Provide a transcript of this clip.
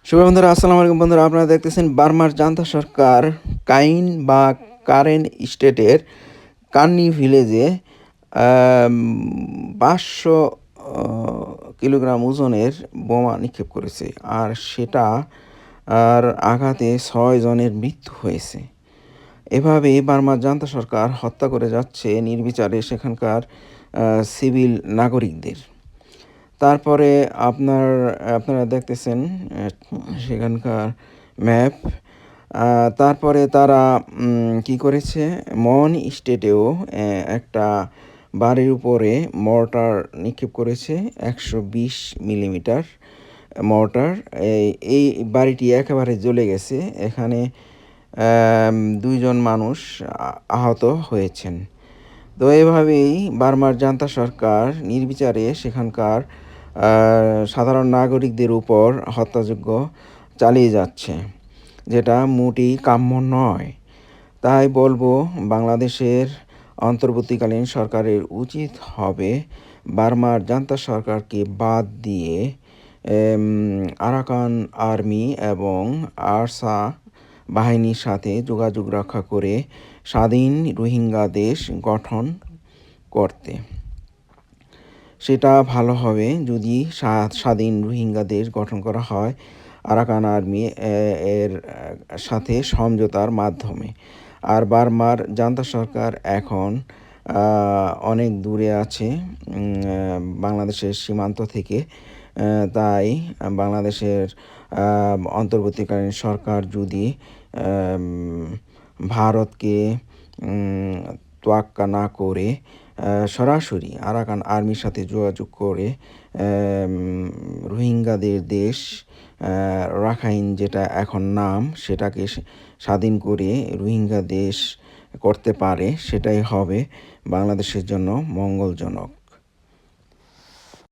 শুভ বন্ধুরা, আসসালামু আলাইকুম বন্ধুরা। আপনারা দেখতেছেন বার্মার জান্তা সরকার কাইন বা কারেন স্টেটের কান্নি ভিলেজে ৫০০ কিলোগ্রাম ওজনের বোমা নিক্ষেপ করেছে। আর সেটা আর আঘাতে ৬ জনের মৃত্যু হয়েছে। এভাবেই বার্মার জান্তা সরকার হত্যা করে যাচ্ছে নির্বিচারে সেখানকার সিভিল নাগরিকদের। তারপরে আপনারা দেখতেছেন সেখানকার ম্যাপ। তারপরে তারা কি করেছে, মন স্টেটেও একটা বাড়ির উপরে মর্টার নিক্ষেপ করেছে, ১২০ মিলিমিটার মর্টার। এই বাড়িটি একেবারে জ্বলে গেছে। এখানে ২ জন মানুষ আহত হয়েছেন। তো এভাবেই বার্মার জান্তা সরকার নির্বিচারে সেখানকার সাধারণ নাগরিকদের উপর হত্যাযজ্ঞ চালিয়ে যাচ্ছে, যেটা মোটেই কাম্য নয়। তাই বলবো, বাংলাদেশের অন্তর্বর্তীকালীন সরকারের উচিত হবে বার্মার জান্তা সরকারকে বাদ দিয়ে আরাকান আর্মি এবং আরসা বাহিনীর সাথে যোগাযোগ রক্ষা করে স্বাধীন রোহিঙ্গা দেশ গঠন করতে। সেটা ভালো হবে যদি স্বাধীন রোহিঙ্গা দেশ গঠন করা হয় আরাকান আর্মি এর সাথে সমঝোতার মাধ্যমে। আর বার্মার জান্তা সরকার এখন অনেক দূরে আছে বাংলাদেশের সীমান্ত থেকে। তাই বাংলাদেশের অন্তর্বর্তীকালীন সরকার যদি ভারতকে তোয়াক্কা না করে সরাসরি আরাকান আর্মির সাথে যোগাযোগ করে রোহিঙ্গাদের দেশ রাখাইন, যেটা এখন নাম, সেটাকে স্বাধীন করে রোহিঙ্গা দেশ করতে পারে, সেটাই হবে বাংলাদেশের জন্য মঙ্গলজনক।